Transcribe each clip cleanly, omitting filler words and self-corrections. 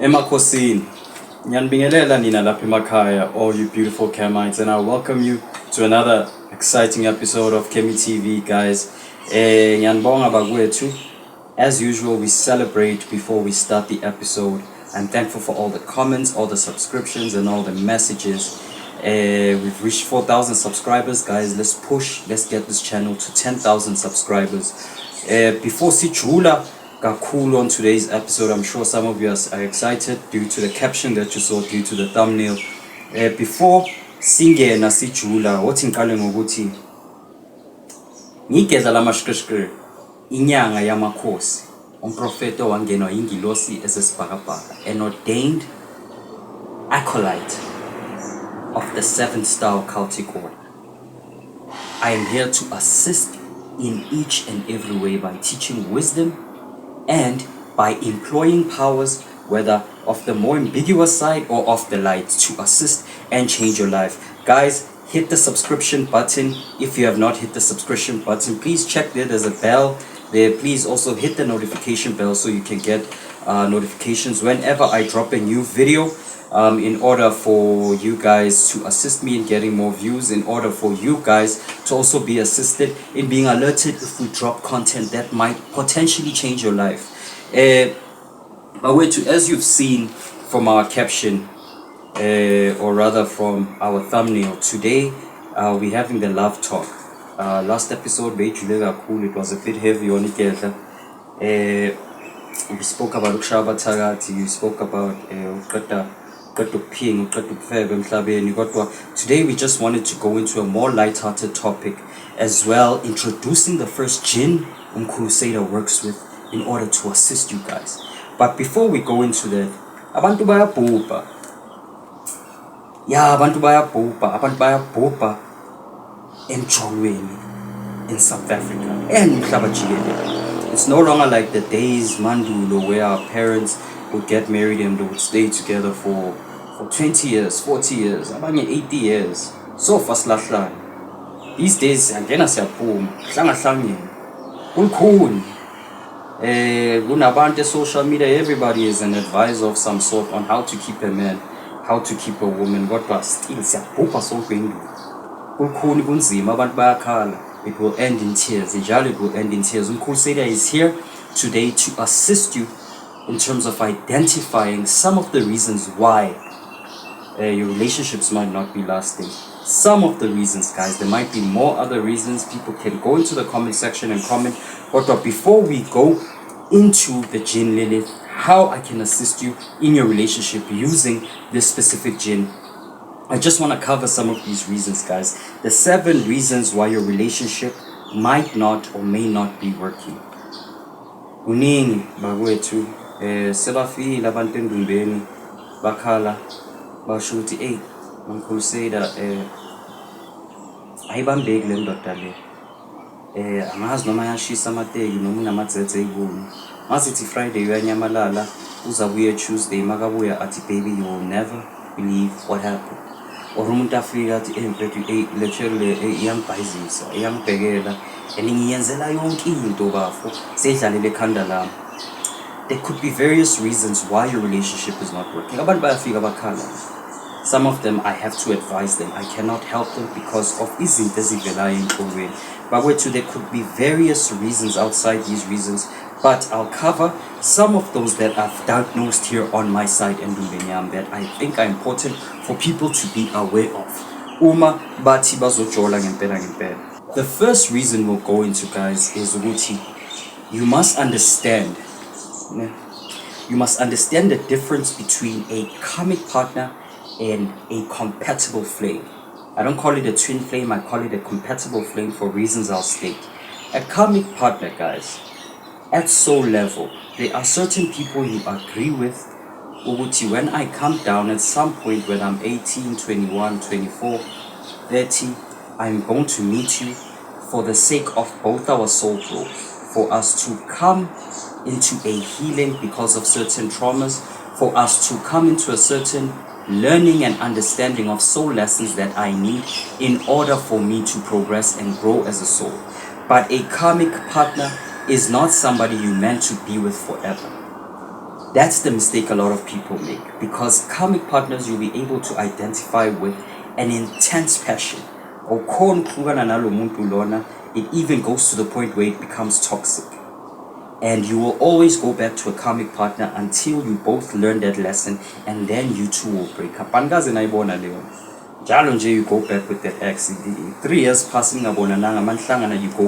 Emakhosini, ngiyanibingelela nina lapha emakhaya, all you beautiful Kemites, and I welcome you to another exciting episode of Kemi TV, guys. Ngiyanibonga bakwethu. As usual, we celebrate before we start the episode. I'm thankful for all the comments, all the subscriptions, and all the messages. We've reached 4,000 subscribers, guys. Let's push. Let's get this channel to 10,000 subscribers. Before Sichula Kakulu on today's episode, I'm sure some of you are excited due to the caption that you saw, due to the thumbnail. Before singena Sichula, what's in ngokuthi ngigeza lamashkrishkri inyanga yamakhosi umprofeto wangenwa ingilosi esesibhakabhaka, an ordained acolyte of the 7-star occultic order. I am here to assist in each and every way by teaching wisdom and by employing powers, whether of the more ambiguous side or of the light, to assist and change your life. Guys, hit the subscription button. If you have not hit the subscription button, please check there's a bell there. Please also hit the notification bell so you can get notifications whenever I drop a new video, in order for you guys to assist me in getting more views, in order for you guys to also be assisted in being alerted if we drop content that might potentially change your life. But wait, as you've seen from our caption, or rather from our thumbnail, today we're having the love talk. Last episode, it was a bit heavy on it. We spoke about Ukshaba Tagati, we spoke about today we just wanted to go into a more light-hearted topic as well, introducing the first jinn Mkhulu Sseida works with in order to assist you guys. But before we go into that, abantu bayabhubha. Yeah, abantu bayabhubha emjolweni in South Africa and Umhlaba jikelele. It's no longer like the days mandulo where our parents would get married and they would stay together for 20 years, 40 years, abanye 80 years. So fast lahlani. These days angena siyaphuma, hlanga kukhulu. Kunabantu social media, everybody is an advisor of some sort on how to keep a man, how to keep a woman. Kodwa still siyabhubha sonke induku. Kukhulu kunzima, abantu bayakhala. It will end in tears. It will end in tears. Mkhulu Sseida is here today to assist you in terms of identifying some of the reasons why your relationships might not be lasting. Some of the reasons, guys. There might be more other reasons. People can go into the comment section and comment. But before we go into the jinn Lilith, how I can assist you in your relationship using this specific jinn, I just want to cover some of these reasons, guys. The 7 reasons why your relationship might not or may not be working. Uningi bakwethu sebafile abantu endumbeni bakhala basho ukuthi hey Mkhulu Sseida ayibambeki le ndoda le, angazi noma yashisa amateki noma unamazethe eyibuni. Masithi Friday uyanyamalala, uzabuye Tuesday makabuya athi baby you will never believe what happened. Or umuntu afika athi mfethu lecture iyangibhayizisa iyangibhekela and ngiyenzela yonke into bafo sedlalele ekhanda lami. There could be various reasons why your relationship is not working. Abantu bayafika bakhala. Some of them I have to advise them. I cannot help them because of izinto ezivelayo enhlokweni. But there could be various reasons outside these reasons, but I'll cover some of those that I've diagnosed here on my side and that I think are important for people to be aware of. Uma bathi bazojola ngempela ngempela. The first reason we'll go into, guys, is ukuthi you must understand the difference between a karmic partner and a compatible flame. I don't call it a twin flame, I call it a compatible flame for reasons I'll state. A karmic partner, guys, at soul level, there are certain people you agree with. Uguti, when I come down at some point when I'm 18, 21, 24, 30, I'm going to meet you for the sake of both our soul growth, for us to come into a healing because of certain traumas, for us to come into a certain learning and understanding of soul lessons that I need in order for me to progress and grow as a soul. But a karmic partner is not somebody you meant to be with forever. That's the mistake a lot of people make, because karmic partners you'll be able to identify with an intense passion. It even goes to the point where it becomes toxic. And you will always go back to a karmic partner until you both learn that lesson, and then you two will break up. You go back with that ex. 3 years pass, you go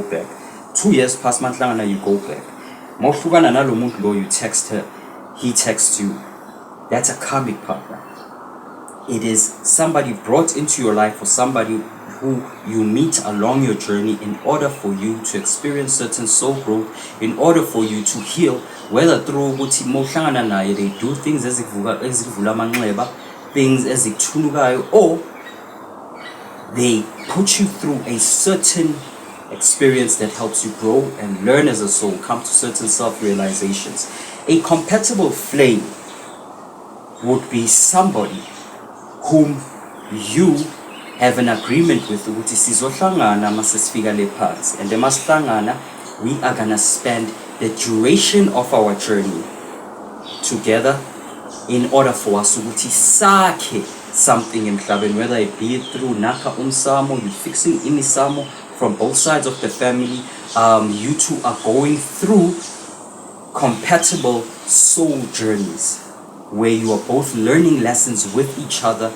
back. 2 years pass, you go back. You text her, he texts you. That's a karmic partner. It is somebody brought into your life, or somebody who you meet along your journey in order for you to experience certain soul growth, in order for you to heal, whether through they do things as things as or they put you through a certain experience that helps you grow and learn as a soul, come to certain self-realizations. A compatible flame would be somebody whom you have an agreement with, and we are gonna spend the duration of our journey together in order for us to sake something in Klaben, whether it be through Naka Umsamo, you fixing Imisamo from both sides of the family. You two are going through compatible soul journeys where you are both learning lessons with each other,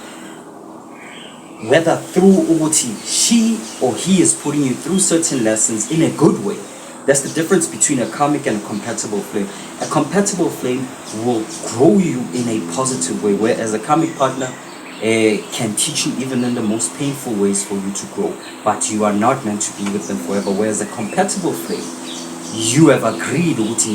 whether through Uguti, she or he is putting you through certain lessons in a good way. That's the difference between a karmic and a compatible flame. A compatible flame will grow you in a positive way, whereas a karmic partner can teach you even in the most painful ways for you to grow, but you are not meant to be with them forever. Whereas a compatible flame, you have agreed with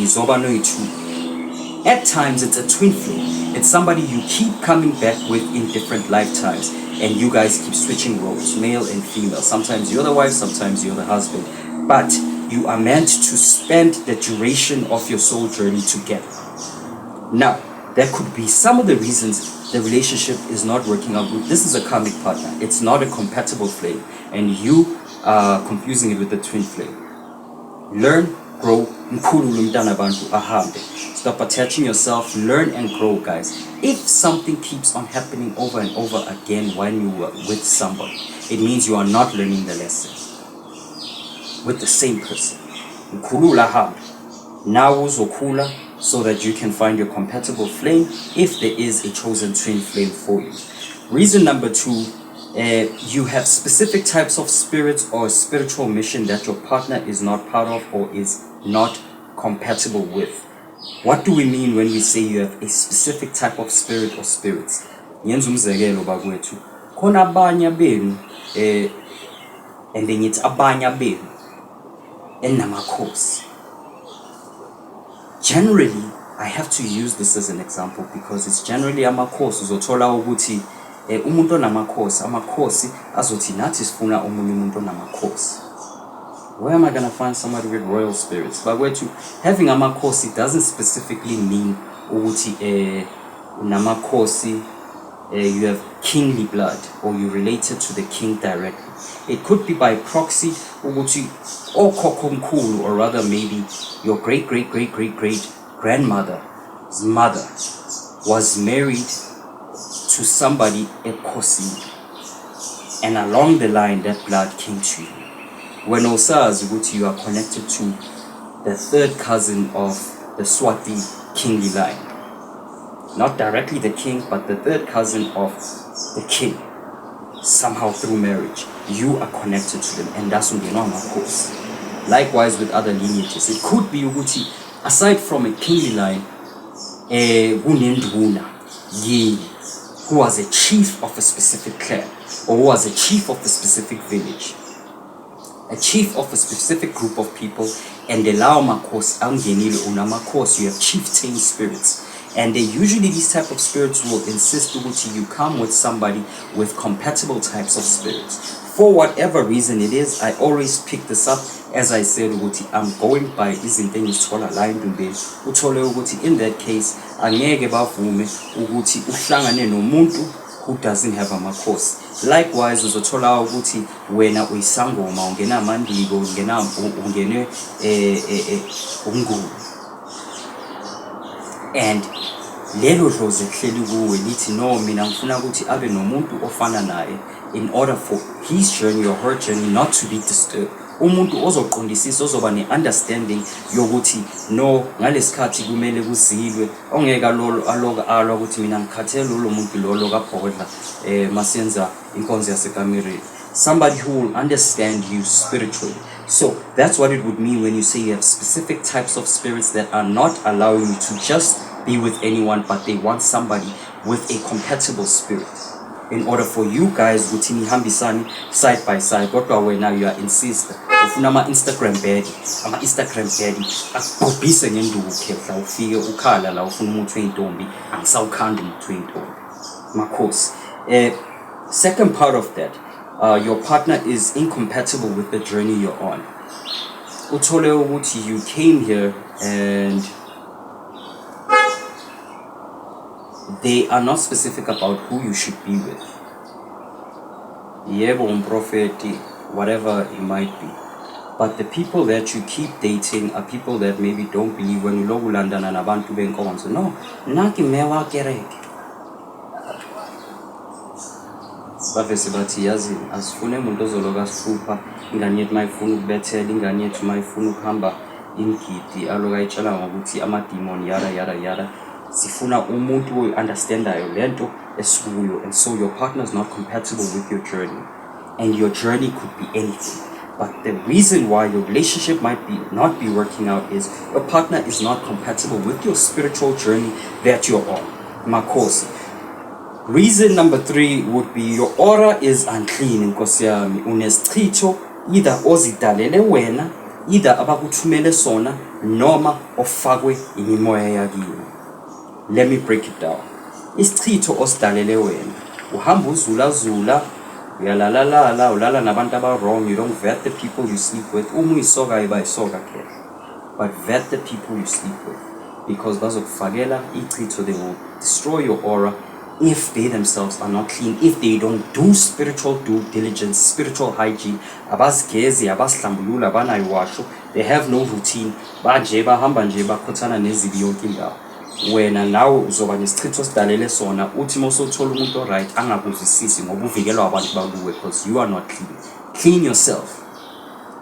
at times it's a twin flame. It's somebody you keep coming back with in different lifetimes, and you guys keep switching roles, male and female. Sometimes you're the wife, sometimes you're the husband, but you are meant to spend the duration of your soul journey together. Now, there could be some of the reasons the relationship is not working out good. This is a karmic partner. It's not a compatible flame, and you are confusing it with the twin flame. Learn, grow, stop attaching yourself, learn and grow, guys. If something keeps on happening over and over again when you are with somebody, it means you are not learning the lesson with the same person. Now uzokula, so that you can find your compatible flame if there is a chosen twin flame for you. Reason number 2, you have specific types of spirits or spiritual mission that your partner is not part of or is not compatible with. What do we mean when we say you have a specific type of spirit or spirits? And then it's abanya benu enamakhosi. Generally, I have to use this as an example because it's generally amakhosi uzothola ukuthi umuntu onamakhosi, amakhosi azothi nathi sifuna omunye umuntu onamakhosi. Where am I going to find somebody with royal spirits? But having amakhosi doesn't specifically mean ukuthi unamakhosi, you have kingly blood or you related to the king directly. It could be by proxy, ukuthi okhokho mkhulu, or rather maybe your great grandmother's mother was married to somebody ekhosi, and along the line that blood came to you. When Osaz, you are connected to the third cousin of the Swati kingly line. Not directly the king, but the third cousin of the king. Somehow through marriage, you are connected to them, and that's what of course. Likewise with other lineages. It could be Uguti, aside from a kingly line, who was a chief of a specific clan, or who was a chief of a specific village, a chief of a specific group of people, and the Lao Makos, Angenile Unamakos, you have chieftain spirits. And usually these type of spirits will insist that you come with somebody with compatible types of spirits. For whatever reason it is, I always pick this up. As I said, I'm going by izinto engizithola la endumbeni. Uthole ukuthi in that case angeke bavume ukuthi uhlangane nomuntu who doesn't have amakhosi. Likewise, uzothola ukuthi wena uyisangoma, ungena amandiko, ungene umnguni. and lelo dlozi elihleli kuwe lithi no mina ngifuna ukuthi abe nomuntu ofana naye in order for his journey or her journey not to be disturbed. Umuntu ozoqondisisa ozoba ne-understanding yokuthi no ngalesikhathi kumele kuzilwe ongeka lolo alwa ukuthi mina ngikhathele lo muntu lolo kaphokodla masenza inkonzo yasekamiri. Somebody who will understand you spiritually. So that's what it would mean when you say you have specific types of spirits that are not allowing you to just be with anyone, but they want somebody with a compatible spirit. In order for you guys ukuthi nihambisane side by side, kodwa wena you are insistent ufuna ama-Instagram baddie akubhubhise ngenduku khehla ufike ukhala la ufuna umuntu weyintombi angisawukhanda umuntu weyintombi. Makhosi. Second part of that, your partner is incompatible with the journey you're on. Uthole ukuthi you came here and they are not specific about who you should be with. Yebo umprofeti, whatever it might be. But the people that you keep dating are people that maybe don't believe when uloku landana nabantu benkonzo. No, naki mewa kereke. Bavese bathi yazi asifune umuntu ozoloka asihlupha, ingane yethu mayifuna ukubethela, ingane yethu mayifuna ukuhamba imgidi aloka ayitshela ngokuthi ama-demon yada. Sifuna umuntu oyi-understandayo lento esikuyo, and so your partner is not compatible with your journey, and your journey could be anything. But the reason why your relationship might not be working out is your partner is not compatible with your spiritual journey that you're on. Makhosi. Reason number 3 would be your aura is unclean. Nkosi yami, unesichitho either ozidalele wena, either abakuthumele sona, noma ofakwe imimoya yakini. Let me break it down. Isichitho osidalele wena. Uhamba uzula, uyalala, ulala nabantu aba-wrong. You don't vet the people you sleep with. Uyisoka iba isoka ke. But vet the people you sleep with. Because bazokufakela ichitho, they will destroy your aura if they themselves are not clean, if they don't do spiritual due diligence, spiritual hygiene. Abazigezi, abazihlambulula, abanayiwasho. They have no routine. Bahamba nje bakhothana nezibi yonke indawo. Wena nawe uzoba nesichitho sidalele sona uthi mosothola umuntu oright angakuzwisisi ngoba uvikelwa abantu bakuwe because you are not clean. Clean yourself.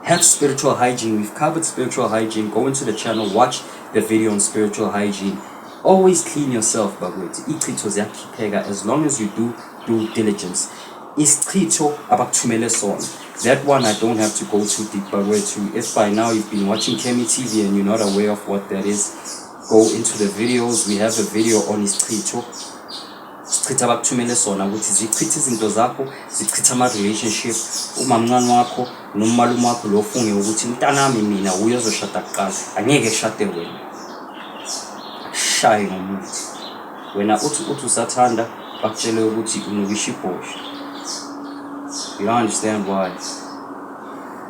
Have spiritual hygiene. We've covered spiritual hygiene. Go into the channel, watch the video on spiritual hygiene. Always clean yourself, bagwethu. Ichitho ziyakhipheka as long as you do due diligence. Isichitho abakuthumele sona. That one I don't have to go too deep, bagwethu. If by now you've been watching Kemi TV and you're not aware of what that is, go into the videos. We have a video on isichitho. Isichitho abakuthumele sona ukuthi zichitha izinto zakho, zichitha ama-relationship. Umamncane wakho nomalume wakho lo ufunge ukuthi mntanami mina uyozoshada kuqala, angeke eshade wena. Shayi ngomuntu. Wena uthi usathanda bakutshele ukuthi unokisha ibhosha. You don't understand why.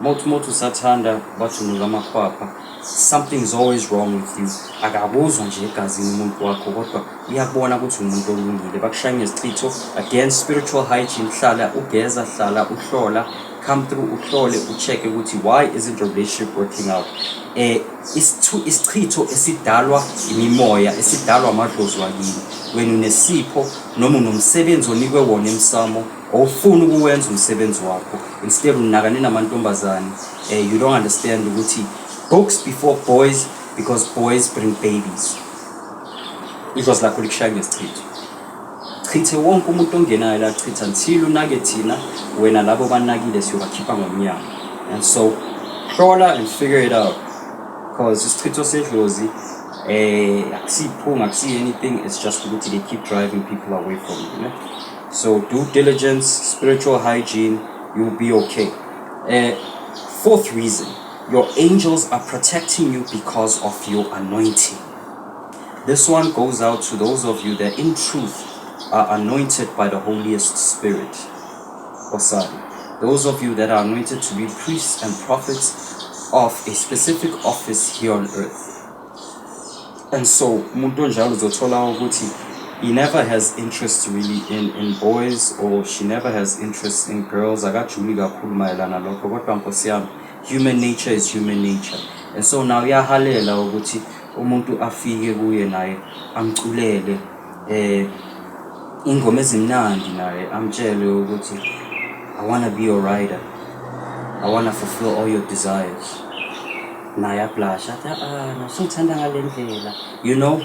Motu usathanda bathi unuka amakhwapha. Something is always wrong with you. Akabuzwa nje egazini umuntu wakho kodwa uyakubona ukuthi umuntu olungile. Bakushaya ngesichitho. Again, spiritual hygiene, hlala ugeza, hlala uhlola, come through uhlole ucheck ukuthi why isn't your relationship working out. Isichitho esidalwa imimoya, esidalwa amadlozi wakini. Wena unesipho noma unomsebenzi onikwe wona emsamo, awufuni ukuwenza umsebenzi wakho. Instead unakane namantombazane. You don't understand ukuthi books before boys because boys bring babies. It was like ukushaya ngesichitho. Chithe wonke umuntu ongenayo la chitha until unake thina wena labo banakile siyobakhipha ngomnyango. And so hlola and figure it out, because isichitho sedlozi akusiphunga akusi anything, it's just ukuthi they keep driving people away from you, né? So due diligence, spiritual hygiene, you'll be okay. Fourth reason, your angels are protecting you because of your anointing. This one goes out to those of you that in truth are anointed by the Holiest Spirit. Osari. Those of you that are anointed to be priests and prophets of a specific office here on earth. And so, he never has interest really in boys, or she never has interest in girls. Human nature is human nature. And so now yahalela ukuthi umuntu afike kuye naye amculele ingoma ezimnandi naye amtshele ukuthi I want to be your rider, I want to fulfill all your desires. Naye ablasha nasungithanda ngale ndlela, you know.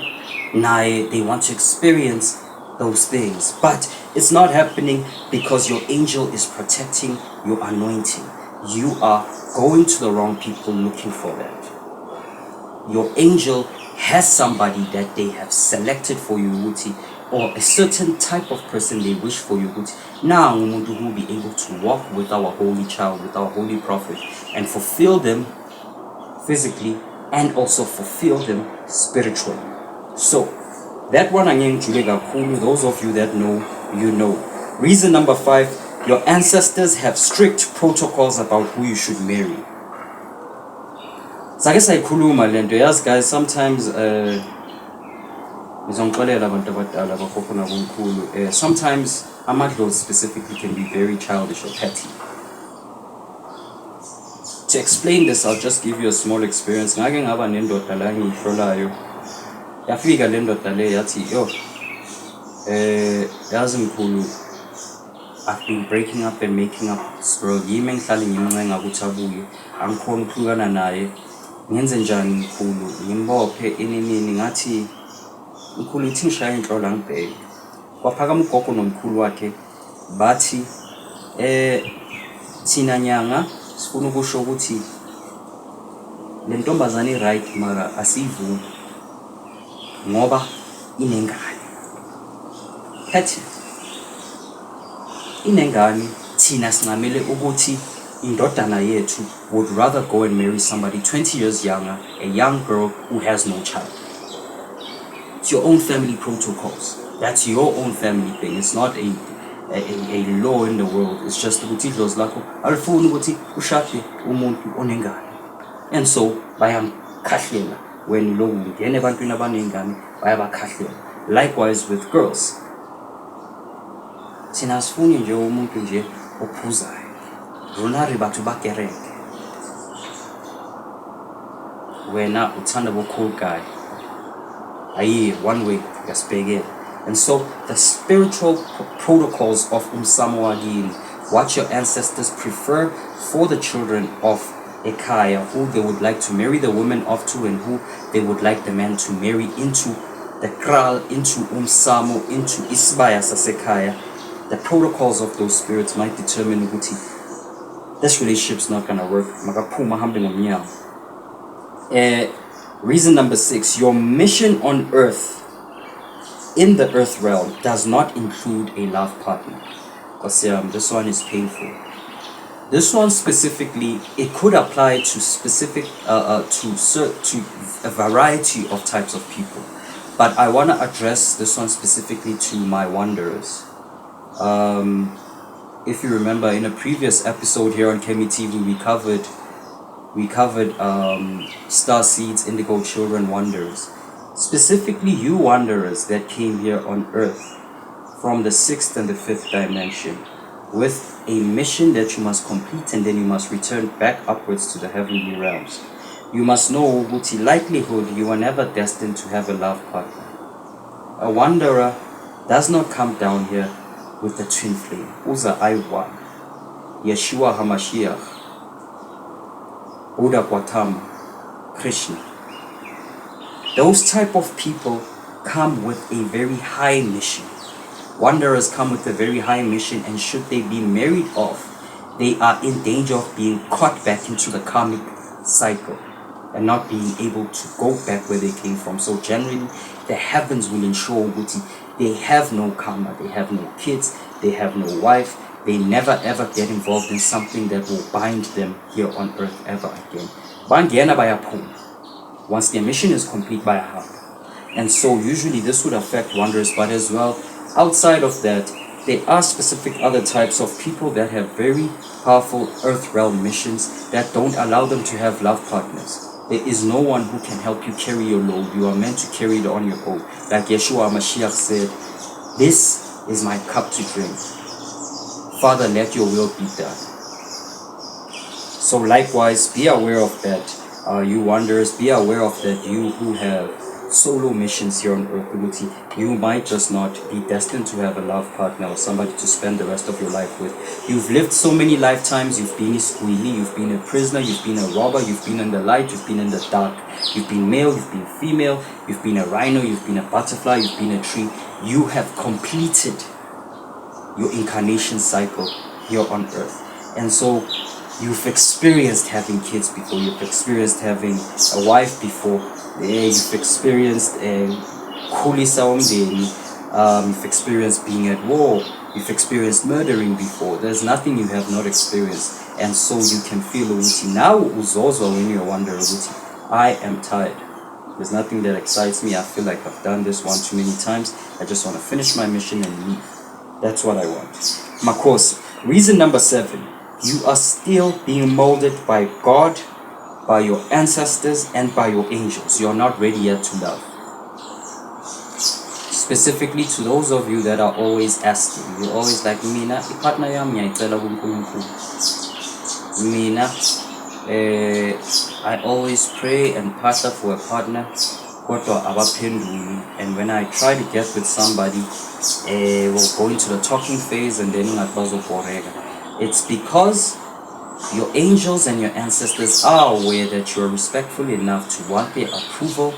Naye they want to experience those things, but it's not happening because your angel is protecting your anointing. You are going to the wrong people looking for that. Your angel has somebody that they have selected for you, Uti, or a certain type of person they wish for you, Uti. Now, umuntu who will be able to walk with our holy child, with our holy prophet, and fulfill them physically and also fulfill them spiritually. So, that one angeng jule kakhulu. Those of you that know, you know. Reason number 5, your ancestors have strict protocols about who you should marry. Sake sayikhuluma lento, yes guys, sometimes sometimes amadlozi specifically can be very childish or petty. To explain this, I'll just give you a small experience. Ngake ngaba nendoda la ngiyihlolayo. Yafika le ndoda le yathi, yo, yazi Mkhulu, I've been breaking up and making up this girl. Yimi engihlale ngimncenga ukuthi abuye. Angikhona ukuhlukana naye. Ngenze njani Mkhulu? Ngimbophe inini ngathi Mkhulu ithi ngishaya inhlola ngibheke. Kwaphakama ugogo nomkhulu wakhe bathi thina nyanga sifuna ukusho ukuthi le ntombazane right mara asivumi ngoba inengane. Kathi inengane thina singamele ukuthi indodana yethu would rather go and marry somebody 20 years younger, a young girl who has no child. It's your own family protocols. That's your own family thing. It's not a law in the world. It's just ukuthi idlozi lakho alifuni ukuthi ushade umuntu onengane. And so bayamkhahlela when lo ngene ebantwini abanengane bayabakhahlela. Likewise with girls. Thina sifuni nje umuntu nje ophuzayo. Ronari bathu bakereke. Wena uthanda bo cool guy. Ayi one way yasibhekela. And so the spiritual protocols of umsamo wakini, what your ancestors prefer for the children of Ekaya, who they would like to marry the women off to and who they would like the man to marry into the kral, into umsamo, into isbaya sasekaya. The protocols of those spirits might determine ukuthi this relationship's not gonna work. Makaphuma hambe ngomnyawo. Reason number 6, your mission on earth, in the earth realm, does not include a love partner. Because this one is painful. This one specifically, it could apply to specific, to a variety of types of people. But I want to address this one specifically to my wanderers. If you remember, in a previous episode here on Kemi TV, we covered star seeds, indigo children, wanderers. Specifically, you wanderers that came here on earth from the 6th and the 5th dimension with a mission that you must complete, and then you must return back upwards to the heavenly realms. You must know with likelihood you are never destined to have a love partner. A wanderer does not come down here with the twin flame. Uza I1, Yeshua HaMashiach, Buddha Gautama, Krishna. Those type of people come with a very high mission. Wanderers come with a very high mission, and should they be married off, they are in danger of being caught back into the karmic cycle and not being able to go back where they came from. So generally, the heavens will ensure Guti, they have no karma, they have no kids, they have no wife, they never ever get involved in something that will bind them here on earth ever again. Bangena bayapum. Once their mission is complete by a heart. And so usually this would affect wanderers, but as well, outside of that, there are specific other types of people that have very powerful earth realm missions that don't allow them to have love partners. There is no one who can help you carry your load. You are meant to carry it on your own. Like Yeshua Mashiach said, this is my cup to drink. Father, let your will be done. So likewise, be aware of that. You wanderers, be aware of that. You who have solo missions here on earth, you might just not be destined to have a love partner or somebody to spend the rest of your life with. You've lived so many lifetimes. You've been a squealy, you've been a prisoner, you've been a robber, you've been in the light, you've been in the dark, you've been male, you've been female, you've been a rhino, you've been a butterfly, you've been a tree. You have completed your incarnation cycle here on earth. And so you've experienced having kids before, you've experienced having a wife before, you've experienced khulisa umndeni, you've experienced being at war, you've experienced murdering before. There's nothing you have not experienced. And so you can feel ukuthi now uzozwa when you're wondering ukuthi I am tired. There's nothing that excites me. I feel like I've done this one too many times. I just want to finish my mission and leave. That's what I want. Makhosi, reason number 7. You are still being molded by God, by your ancestors, and by your angels. You are not ready yet to love. Specifically to those of you that are always asking. You're always like, Mina, ipartner yami ngiyayicela kuNkulunkulu. Mina, I always pray and partner for a partner. Kodwa abaphenduli. And when I try to get with somebody, we'll go into the talking phase and then it's because your angels and your ancestors are aware that you're respectful enough to want their approval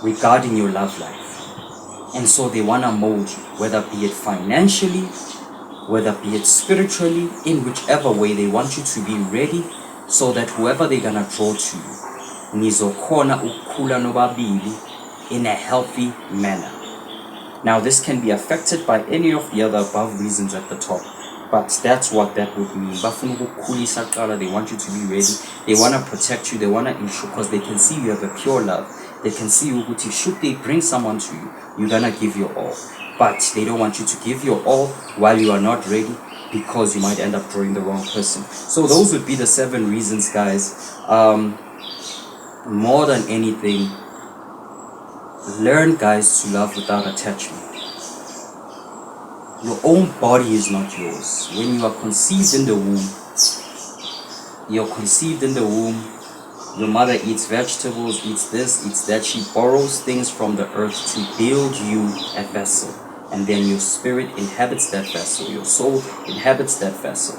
regarding your love life. And so they want to mold you, whether be it financially, whether be it spiritually, in whichever way. They want you to be ready so that whoever they're gonna draw to you, nizokhona ukukhula nobabili in a healthy manner. Now this can be affected by any of the other above reasons at the top, but that's what that would mean. They want you to be ready. They want to protect you. They want to ensure, because they can see you have a pure love. They can see you, should they bring someone to you, you're gonna give your all. But they don't want you to give your all while you are not ready, because you might end up drawing the wrong person. So those would be the 7 reasons, guys. More than anything, learn, guys, to love without attachment. Your own body is not yours. When you are conceived in the womb, you're conceived in the womb. Your mother eats vegetables, eats this, eats that. She borrows things from the earth to build you a vessel. And then your spirit inhabits that vessel. Your soul inhabits that vessel.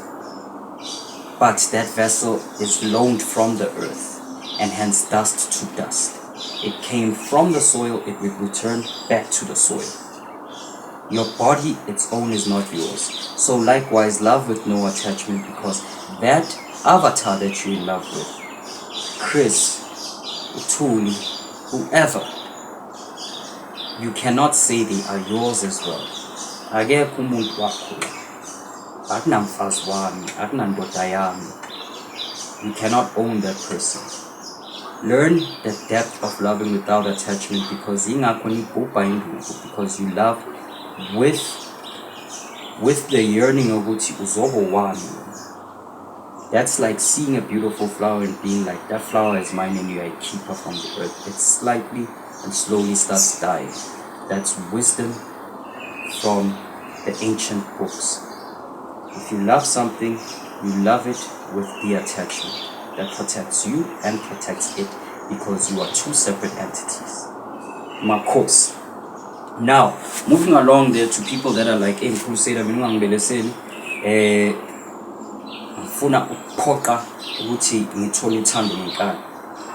But that vessel is loaned from the earth, and hence dust to dust. It came from the soil, it will return back to the soil. Your body, its own, is not yours. So likewise, love with no attachment, because that avatar that you're in love with, Chris, Utuli, whoever, you cannot say they are yours as well. Akekho umuntu wakho, akunamfazi wami, akunandoda yami. You cannot own that person. Learn the depth of loving without attachment, because because you love with the yearning of uthi uzobo wami. That's like seeing a beautiful flower and being like, that flower is mine and you are a keeper from the earth. It slightly and slowly starts dying. That's wisdom from the ancient books. If you love something, you love it with the attachment that protects you and protects it, because you are 2 separate entities. Makhosi. Now, moving along there to people that are like, Mkhulu Sseida ngifuna ukuphoqa ukuthi ngithole uthando ngenkani.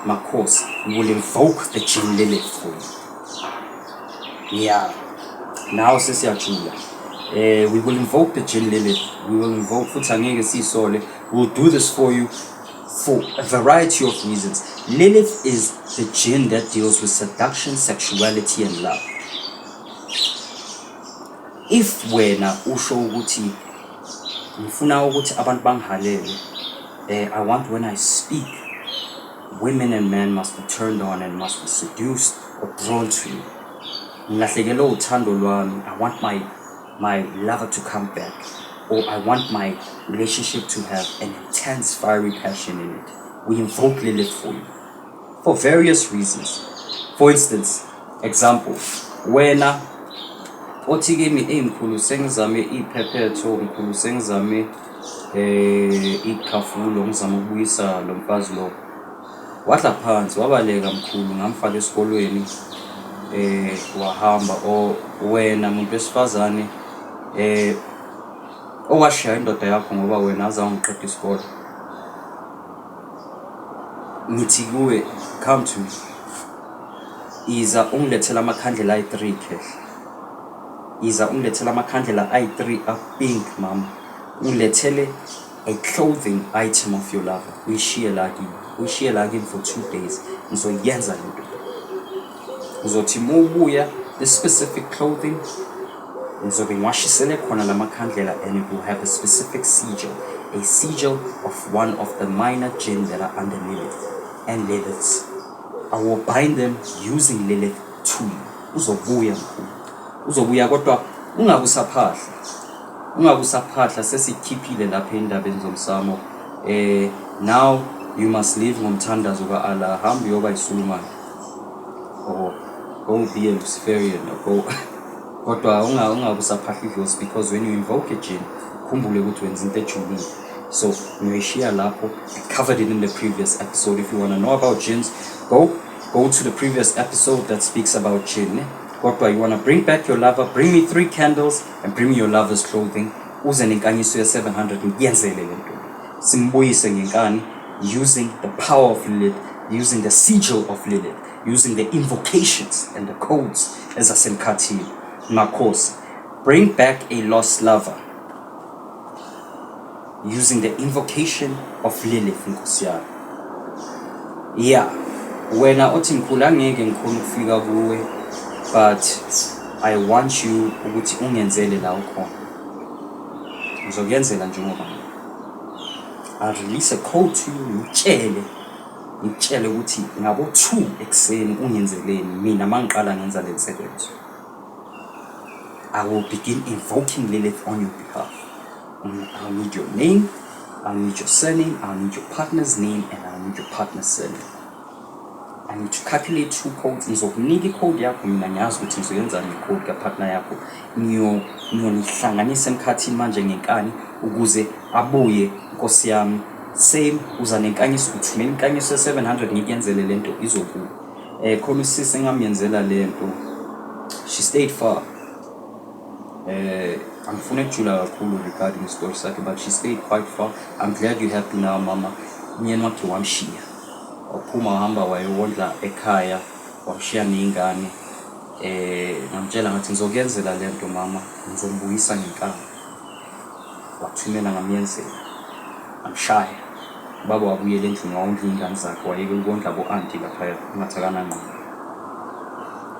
Makhosi, we will invoke the jinn Lilith for you. Yeah. Now sesiyajula. We will invoke the jinn Lilith. We will invoke futhi angeke sisole. We'll do this for you for a variety of reasons. Lilith is the jinn that deals with seduction, sexuality, and love. If wena usho ukuthi ngifuna ukuthi abantu bangihalele, I want when I speak, women and men must be turned on and must be seduced or drawn to you. Ngilahlekelwe uthando lwami. I want my lover to come back, or I want my relationship to have an intense fiery passion in it. We invoke Lilith for you for various reasons. For instance, example, wena othi kimi Mkhulu sengizame iphephetho, Mkhulu sengizame ikhafulo ngizama ukubuyisa lo mfazi lo wadla phansi wabaleka mkhulu ngamfaka esikolweni wahamba wena umuntu wesifazane owashiya indoda yakho ngoba wena azangiqeda isikole. Ngithi kuwe come to me, iza ungilethela amakhandlela ayi-3 kehle, iza ungilethela amakhandlela ayi-3 a-pink mama, ungilethele a clothing item of your lover, uyishiye la kini for 2 days. Ngizoyenza lento, ngizothi uma ubuya this specific clothing ngizobe ngiwashisele khona la makhandlela, and it will have a specific sigil, a sigil of one of the minor jinn that are under Lilith and Liliths. I will bind them using Lilith to you. Uzobuya mkhulu, uzobuya kodwa ungabusaphahla sesikhiphile lapha endabeni zomsamo. Now you must live ngomthandazo ka-Allah, hambe uyoba yisulumane or go be a Luciferian or go kodwa ungabusaphahla idlozi, because when you invoke a jinn khumbule ukuthi wenza into ejulile. So ngiyoyishiya lapho. I covered it in the previous episode. If you want to know about jinns, go to the previous episode that speaks about jinn. Kodwa you want to bring back your lover, bring me 3 candles and bring me your lover's clothing. Uze nenkanyiso ya 700 ngiyenzele lento, simbuyise ngenkani using the power of Lilith, using the sigil of Lilith, using the invocations and the codes ezasemkhathini. Makhosi, bring back a lost lover using the invocation of Lilith nkosi yami. Yeah, wena othi mkhulu angeke ngikhona ukufika kuwe, but I want you ukuthi ungenzele la ukhona. Ngizokuyenzela njengoba I'll release a code to you, ngitshele ukuthi ngabo 2 ekseni ungenzeleni mina mangiqala ngenza le msebenzi. I will begin invoking Lilith on your behalf. I'll need your name, I'll need your surname, I'll need your partner's name, and I'll need your partner's surname. I need to calculate 2 codes. Ngizokunika i-code yakho, mina ngiyazi ukuthi ngizoyenza nge-code ka-partner yakho. Ngiyonihlanganisa emkhathini manje ngenkani ukuze abuye nkosi yami. Same uza nenkanyiso, uthumela inkanyiso ya-700 ngikuyenzele lento izobuya. Khona usisi engamyenzela lento, she stayed far. Angifuna ukujula kakhulu regarding story sakhe, but she stayed quite far. I'm glad you're happy now mama. Myeni wakhe wamshiya, waphuma wahamba wayewondla ekhaya, wamshiya ney'ngane. Ngamtshela ngathi ngizokuyenzela lento mama, ngizombuyisa ngenkani. Wathumela ngamyenzela, amshaya. Ubaba wabuyela endlini wawondla iy'ngane zakhe, wayeke ukondla bo-auntie laphaya ungathakana ngqo.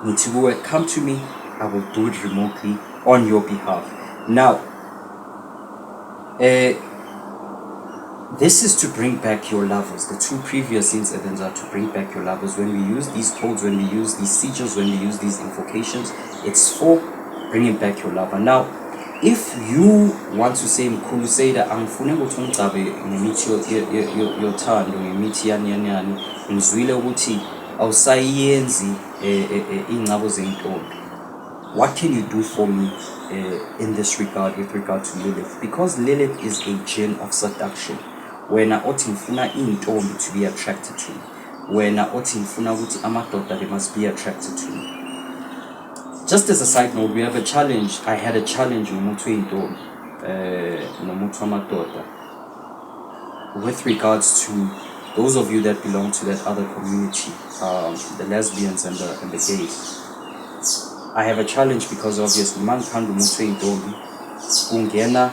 Ngithi kuwe come to me, I will do it remotely on your behalf. Now, this is to bring back your lovers. The 2 previous incidents are to bring back your lovers. When we use these codes, when we use these sigils, when we use these invocations, it's for bringing back your lover. Now, if you want to say Mkhulu Sseida angifune ukuthi ungcabe ngemithi yothando, ngemithi yani ngizwile ukuthi awusayenzi ingcabo zentombi. What can you do for me in this regard with regard to Lilith? Because Lilith is a jinn of seduction. Wena othi ngifuna intombi to be attracted to me. Wena othi ngifuna ukuthi amadoda they must be attracted to me. Just as a side note, we have a challenge. I had a challenge nomuntu weyintombi, nomuntu wamadoda, with regards to those of you that belong to that other community, the lesbians and the gays. I have a challenge because obviously mangikhanda umuntu weyintombi kungena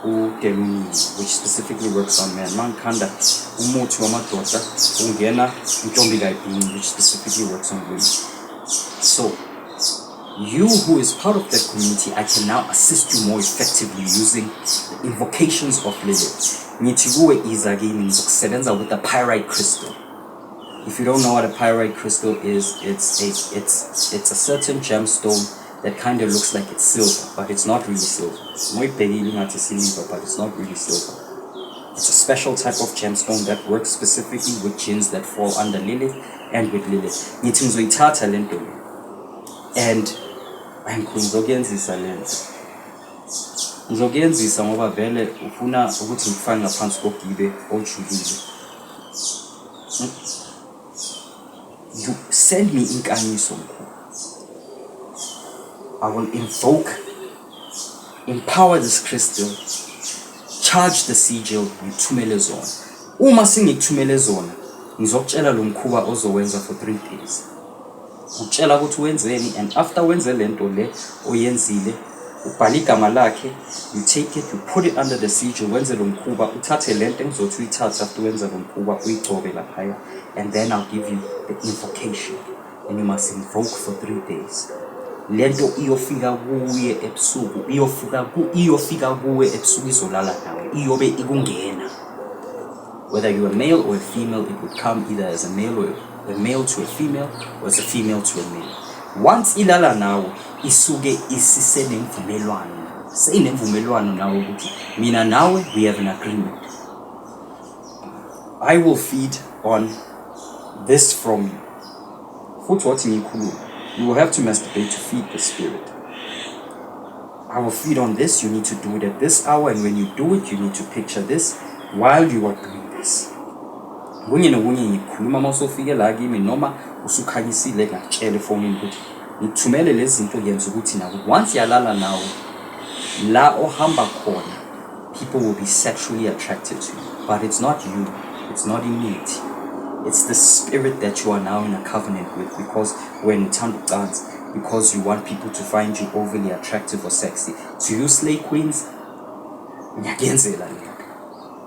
udemoni, which specifically works on men. Mangikhanda umuthi wamadoda kungena intombi kayibhini, which specifically works on women. So you who is part of that community, I can now assist you more effectively using the invocations of Lilith. Ngithi kuwe iza kimi ngizokusebenza with the pyrite crystal. If you don't know what a pyrite crystal is, it's a certain gemstone that kind of looks like it's silver, but it's not really silver. Moyibhekile ngathi silver, but it's not really silver. It's a special type of gemstone that works specifically with jinns that fall under Lilith and with Lilith. Ngithi ngizoyithatha lento and ngizokuyenzisa lento. ngizokuyenzisa ngoba vele ufuna ukuthi ngifane ngaphansi kogibe ojulile. You send me inkanyiso mkhulu. I will invoke, empower this crystal, charge the sigil, ngithumele zona. Uma singikuthumele zona, ngizokutshela lo mkhuba ozowenza for 3 days. Ngitshela ukuthi wenzeni, and after wenze lento le oyenzile, ubhala igama lakhe, you take it, you put it under the sigil, wenze lo mkhuba, uthathe lento engizothi uyithathe after wenza lo mkhuba, uyigcobe laphaya, and then I'll give you the invocation, and you must invoke for 3 days. Lento iyofika kuye ebusuku, iyofika kuwe ebusuku izolala nawe, iyobe ikungena. Whether you're a male or a female, it would come either as a male or a male to a female, or as a female to a male. Once ilala nawe, isuke isisenemvumelwano. Seyinemvumelwano nawe ukuthi mina nawe we have an agreement. I will feed on this from you. Futhi wathi ngikhuluma, you will have to masturbate to feed the spirit. I will feed on this, you need to do it at this hour, and when you do it, you need to picture this while you are doing this. Kunye nokunye ngikhuluma mawusofike la kimi noma usukhanyisile ngakutshela efonini ukuthi ngithumele lezi zinto yenza ukuthi nawe once yalala nawe la ohamba khona, people will be sexually attracted to you. But it's not you, it's not innate. It's the spirit that you are now in a covenant with, because when uthanda dance, because you want people to find you overly attractive or sexy. To you slay queens, ngiyakuyenzela lento.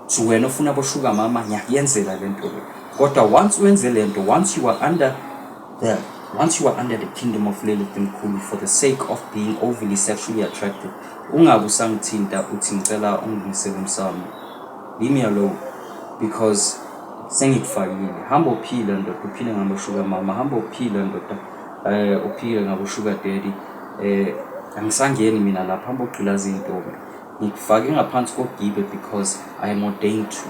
To wena ofuna bo sugar mama, ngiyakuyenzela lento le. Kodwa once wenze lento, once you are under the kingdom of Lilith Mkhulu, for the sake of being overly sexually attracted, ungabe usangithinta uthi ngicela unginisele umsamo. Leave me alone, because sengikufakile. Hamba uphila ndoda, uphile ngabo sugar mama, hamba uphila ndoda, uphile ngabo sugar daddy. Angisangeni mina lapha, hamba ugqilaza intombi. Ngikufake ngaphansi kogibe because I am ordained to.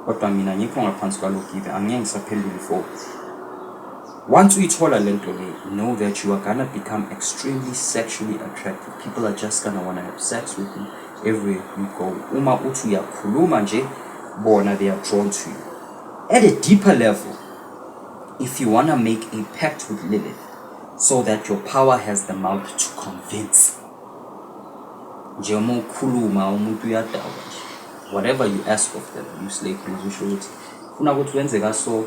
Kodwa mina ngikho ngaphansi kwalogibe, angeke ngisaphendule for. Once uyithola lento le, know that you are gonna become extremely sexually attractive. People are just gonna wanna have sex with you everywhere you go. Uma uthi uyakhuluma nje, bona they are drawn to you. At a deeper level, if you wanna make a pact with Lilith, so that your power has the mouth to convince. Nje uma ukhuluma umuntu uyadawa nje. Whatever you ask of them, you slay queens, usho ukuthi ufuna ukuthi wenze so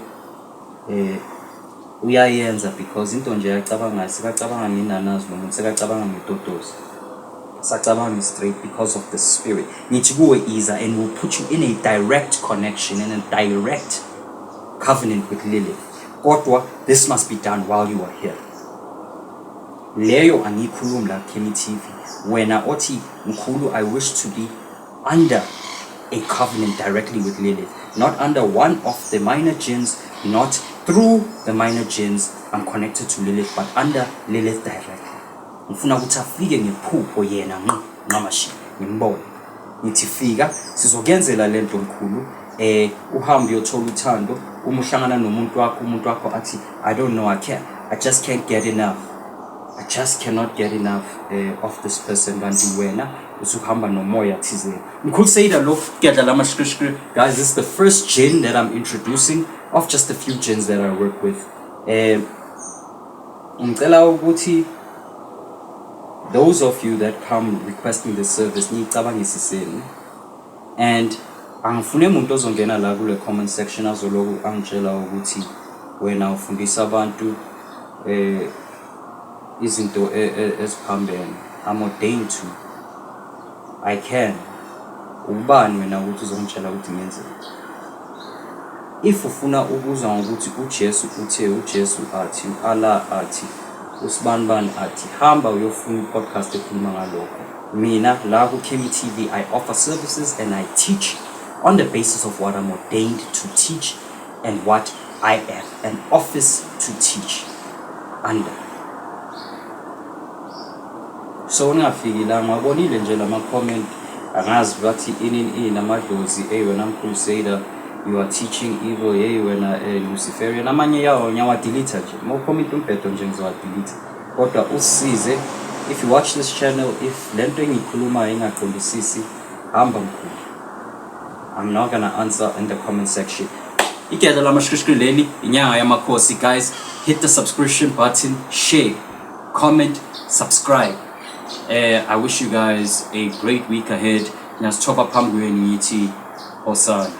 uyayenza, because into nje yacabanga sikacabanga mina nazi lo muntu sekacabanga ngitotozi. Sacabanga straight because of the spirit. Nithi kuwe iza, and will put you in a direct connection, in a direct covenant with Lilith. Kodwa, this must be done while you are here. Leyo angikhulumi la Kimi TV. Wena othi Mkhulu, I wish to be under a covenant directly with Lilith, not under one of the minor jinns, not through the minor jinns I'm connected to Lilith, but under Lilith directly. Ngifuna ukuthi afike ngephupho yena ngamashi ngimbone. Nithi fika sizokuyenzela lento Mkhulu, uhambe uyothola uthando, uma uhlangana nomuntu wakho athi I don't know, I just can't get enough. I just cannot get enough of this person. Kanti wena usuhamba nomoya thizeni. Mkhulu Sseida No, guys, this is the first jinn that I'm introducing of just a few jinns that I work with. Ngicela ukuthi those of you that come requesting the service, nicabangisiseni, and angifune umuntu ozongena la kule comment section azoloku angitshela ukuthi wena ufundisa abantu izinto eziphambene. I'm ordained to. I can. Ubani wena ukuthi uzongitshela ukuthi ngenzeni? If ufuna ukuzwa ngokuthi uJesu uthe, uJesu athi, Allah athi, usibanibani athi, hamba uyofuna podcast ekhuluma ngalokho. Mina la ku Kimi TV, I offer services and I teach on the basis of what I'm ordained to teach and what I am an office to teach under. So ngafiki la ngabonile nje lama comment angazi bathi ini namadlozi wena Mkhulu Sseida, you are teaching evil, wena Luciferian, amanye yawo nyawa delete nje mo comment umphetho nje ngizowa delete, kodwa usize if you watch this channel, if lento engikhuluma ingaqondisisi, hamba mkhulu. I'm not gonna answer in the comment section. Igede lamashishini leli inyanga yamakhosi, guys. Hit the subscription button, share, comment, subscribe. I wish you guys a great week ahead. Nasithoba phambi kwenu yithi Hosana.